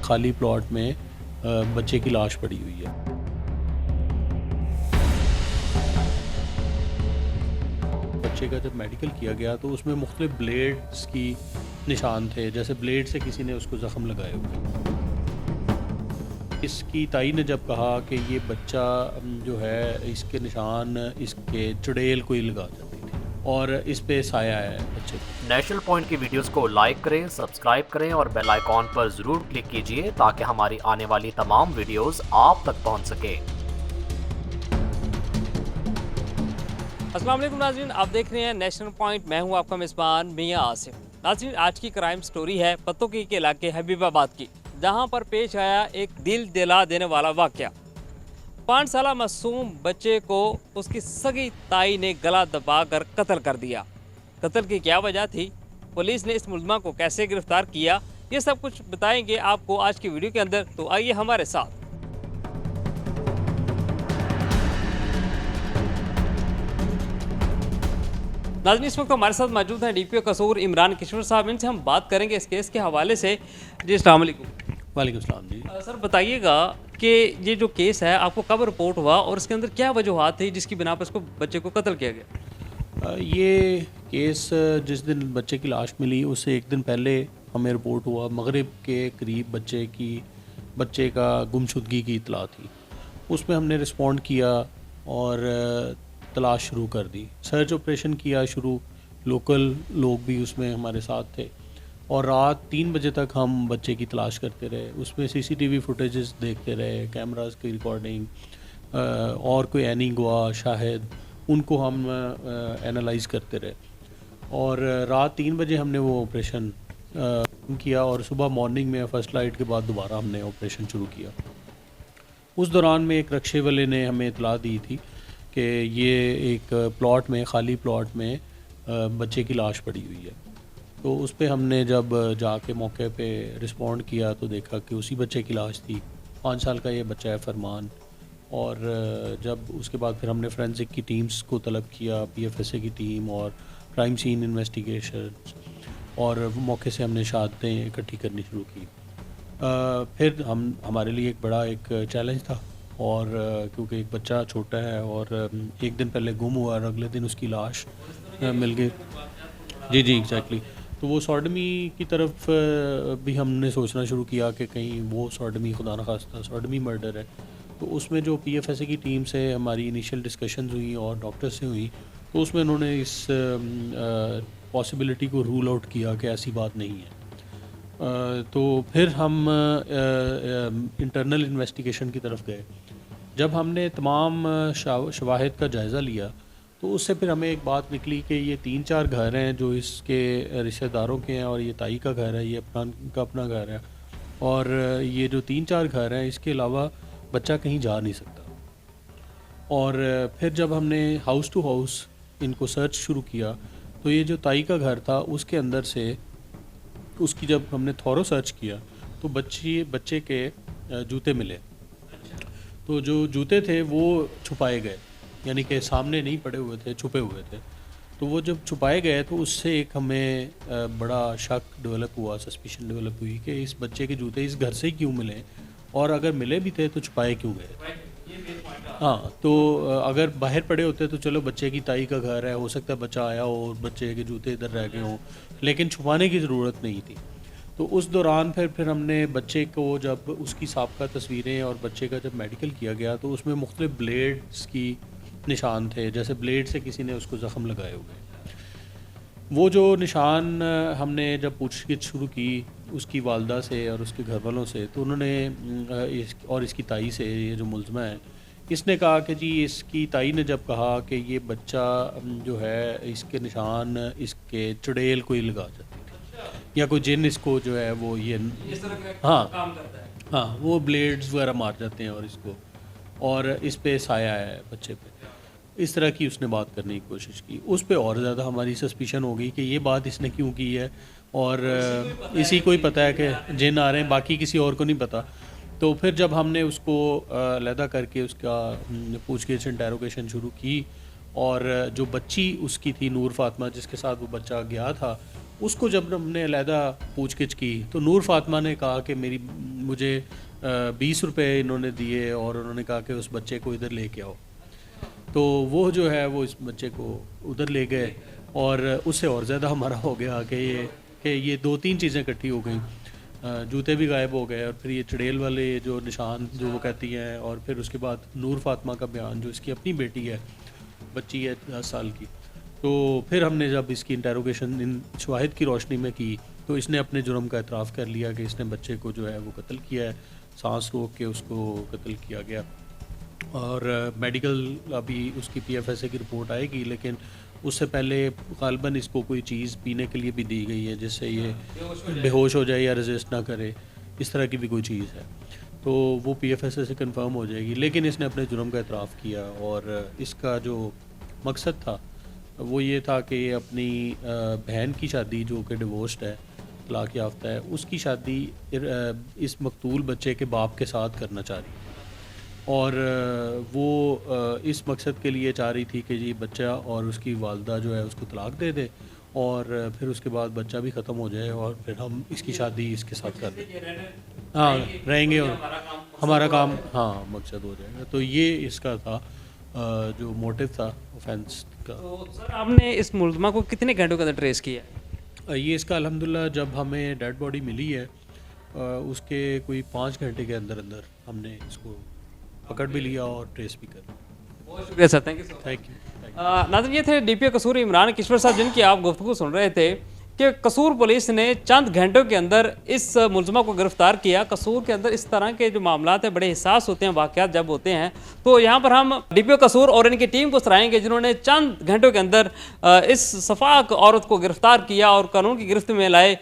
खाली प्लॉट में बच्चे की लाश पड़ी हुई है। बच्चे का जब मेडिकल किया गया तो उसमें मुख्तलिफ ब्लेड्स की निशान थे, जैसे ब्लेड से किसी ने उसको ज़ख्म लगाए हुए। इसकी ताई ने जब कहा कि ये बच्चा जो है इसके निशान इसके चुड़ैल को ही लगा जाती थी और इस पे साया है बच्चे का। नेशनल पॉइंट की वीडियोस को लाइक करें, सब्सक्राइब करें और बेल आइकॉन पर जरूर क्लिक कीजिए ताकि हमारी आने वाली तमाम वीडियोस आप तक पहुंच सके। अस्सलाम वालेकुम नाज़रीन, आप देख रहे हैं नेशनल पॉइंट। मैं हूं आपका मेज़बान मियां आसिफ। नाज़रीन, आज की क्राइम स्टोरी है पत्तोकी के इलाके हबीबाबाद की, जहां पर पेश आया एक दिल दिला देने वाला वाक़या। 5 साला मासूम बच्चे को उसकी सगी ताई ने गला दबाकर कत्ल कर दिया। कत्ल की क्या वजह थी, पुलिस ने इस मुलज़मा को कैसे गिरफ्तार किया, ये सब कुछ बताएंगे आपको आज की वीडियो के अंदर, तो आइए हमारे साथ। नाज़रीन, इस वक्त हमारे साथ मौजूद हैं डीपीओ कसूर इमरान किशोर साहब। इनसे हम बात करेंगे इस केस के हवाले से। जी अस्सलाम वालेकुम। वालेकुम सलाम जी। सर बताइएगा कि ये जो केस है आपको कब रिपोर्ट हुआ और इसके अंदर क्या वजूहात थी जिसकी बिना पर इसको बच्चे को कत्ल किया गया? ये केस जिस दिन बच्चे की लाश मिली उससे एक दिन पहले हमें रिपोर्ट हुआ। मगरिब के करीब बच्चे का गुमशुदगी की इतला थी। उसमें हमने रिस्पॉन्ड किया और तलाश शुरू कर दी। सर्च ऑपरेशन किया शुरू, लोकल लोग भी उसमें हमारे साथ थे और रात 3 बजे तक हम बच्चे की तलाश करते रहे। उसमें सीसीटीवी फुटेजेस देखते रहे, कैमरास की रिकॉर्डिंग और कोई एनी गवाह शाहिद, उनको हम एनालाइज करते रहे और रात 3 बजे हमने वो ऑपरेशन किया और सुबह मॉर्निंग में फर्स्ट लाइट के बाद दोबारा हमने ऑपरेशन शुरू किया। उस दौरान में एक रक्शे वाले ने हमें इतला दी थी कि ये एक प्लॉट में, खाली प्लॉट में बच्चे की लाश पड़ी हुई है। तो उस पर हमने जब जाके मौके पे रिस्पॉन्ड किया तो देखा कि उसी बच्चे की लाश थी। 5 साल का ये बच्चा है फरमान। और जब उसके बाद फिर हमने फोरेंसिक की टीम्स को तलब किया, पीएफएसए की टीम और क्राइम सीन इन्वेस्टिगेशन, और मौके से हमने शहादतें इकट्ठी करनी शुरू की। फिर हमारे लिए एक बड़ा एक चैलेंज था और क्योंकि एक बच्चा छोटा है और एक दिन पहले गुम हुआ और अगले दिन उसकी लाश मिल गई। जी एग्जैक्टली। तो वो सॉडमी की तरफ भी हमने सोचना शुरू किया कि कहीं वो सॉडमी, खुदा न खास्ता सॉडमी मर्डर है। तो उसमें जो पीएफएसए की टीम से हमारी इनिशियल डिस्कशंस हुई और डॉक्टर से हुई तो उसमें उन्होंने इस पॉसिबिलिटी को रूल आउट किया कि ऐसी बात नहीं है। तो फिर हम इंटरनल इन्वेस्टिगेशन की तरफ गए। जब हमने तमाम शवाहिद का जायज़ा लिया तो उससे फिर हमें एक बात निकली कि ये 3-4 घर हैं जो इसके रिश्तेदारों के हैं और ये ताई का घर है, ये अपना घर है और ये जो 3-4 घर हैं इसके अलावा बच्चा कहीं जा नहीं सकता। और फिर जब हमने हाउस टू हाउस इनको सर्च शुरू किया तो ये जो ताई का घर था उसके अंदर से उसकी जब हमने थॉरो सर्च किया तो बच्चे के जूते मिले। तो जो जूते थे वो छुपाए गए, यानी कि सामने नहीं पड़े हुए थे, छुपे हुए थे। तो वो जब छुपाए गए तो उससे एक हमें बड़ा शक डेवलप हुआ, सस्पिशन डेवलप हुई कि इस बच्चे के जूते इस घर से ही क्यों मिले और अगर मिले भी थे तो छुपाए क्यों गए। हाँ, तो अगर बाहर पड़े होते तो चलो बच्चे की ताई का घर है, हो सकता है बच्चा आया हो और बच्चे के जूते इधर रह गए हों, लेकिन छुपाने की ज़रूरत नहीं थी। तो उस दौरान फिर हमने बच्चे को जब उसकी साबका तस्वीरें और बच्चे का जब मेडिकल किया गया तो उसमें मुख्तलिफ ब्लेड्स की निशान थे, जैसे ब्लेड से किसी ने उसको ज़ख्म लगाए हुए। वो जो निशान हमने जब पूछगिछ शुरू की उसकी वालदा से और उसके घर वालों से तो उन्होंने इसकी ताई से, ये जो मुलज़मा है, इसने कहा कि जी इसकी ताई ने जब कहा कि ये बच्चा जो है इसके निशान इसके चुड़ैल को ही लगा जाती थी या कोई जिन इसको जो है वो ये इस तरह का हाँ काम करता है। हाँ वो ब्लेड्स वगैरह मार जाते हैं और इसको, और इस पे साया है बच्चे पे, इस तरह की उसने बात करने की कोशिश की। उस पे और ज़्यादा हमारी सस्पिशन हो गई कि ये बात इसने क्यों की है और इसी को ही पता है कि जिन आ रहे हैं, बाकी किसी और को नहीं पता। तो फिर जब हमने उसको अलहदा करके उसका पूछगिछ इंटेरोगेशन शुरू की और जो बच्ची उसकी थी नूर फातिमा जिसके साथ वो बच्चा गया था उसको जब हमने अलहदा पूछ-गिछ की तो नूर फातिमा ने कहा कि मुझे 20 रुपये इन्होंने दिए और उन्होंने कहा कि उस बच्चे को इधर लेके आओ। तो वो जो है वो इस बच्चे को उधर ले गए और उससे और ज़्यादा हमारा हो गया कि ये 2-3 चीज़ें इकट्ठी हो गई। जूते भी गायब हो गए और फिर ये चुड़ैल वाले जो निशान जो वो कहती हैं, और फिर उसके बाद नूर फातिमा का बयान जो इसकी अपनी बेटी है, बच्ची है 10 साल की। तो फिर हमने जब इसकी इंटेरोगेशन इन शवाहिद की रोशनी में की तो इसने अपने जुर्म का एतराफ़ कर लिया कि इसने बच्चे को जो है वो कत्ल किया है, सांस रोक के उसको कत्ल किया गया। और मेडिकल अभी उसकी PFSA की रिपोर्ट आएगी, लेकिन उससे पहले ग़ालिबन इसको कोई चीज़ पीने के लिए भी दी गई है जिससे ये बेहोश हो जाए या रेजिस्ट ना करे, इस तरह की भी कोई चीज़ है, तो वो PFSA से कंफर्म हो जाएगी। लेकिन इसने अपने जुर्म का एतराफ़ किया और इसका जो मकसद था वो ये था कि अपनी बहन की शादी जो कि डिवोर्स्ड है, तलाक़ याफ्ता है, उसकी शादी इस मकतूल बच्चे के बाप के साथ करना चाह रही है और वो इस मकसद के लिए चाह रही थी कि जी बच्चा और उसकी वालदा जो है उसको तलाक़ दे दे और फिर उसके बाद बच्चा भी ख़त्म हो जाए और फिर हम इसकी शादी इसके साथ कर दें। हाँ, रहेंगे और हमारा काम हाँ मकसद हो जाएगा। तो ये इसका था जो मोटिव था ऑफेंस का। तो सर आपने इस मुलज़मा को कितने घंटों के अंदर ट्रेस किया? ये इसका अल्हम्दुलिल्लाह जब हमें डेड बॉडी मिली है उसके कोई 5 घंटे के अंदर अंदर हमने इसको पकड़ भी लिया और ट्रेस भी कर। बहुत शुक्रिया sir, thank you sir. Thank you. नाज़रीन, ये थे DPO कसूर इमरान किश्वर साहब जिनकी आप गुफ्तगू सुन रहे थे कि कसूर पुलिस ने चंद घंटों के अंदर इस मुलज़मा को गिरफ्तार किया। कसूर के अंदर इस तरह के जो मामलात हैं बड़े हिसास होते हैं, वाक़यात जब होते हैं, तो यहाँ पर हम DPO कसूर और इनकी टीम को सराहेंगे जिन्होंने चंद घंटों के अंदर इस सफाक औरत को गिरफ्तार किया और कानून की गिरफ्त में लाए।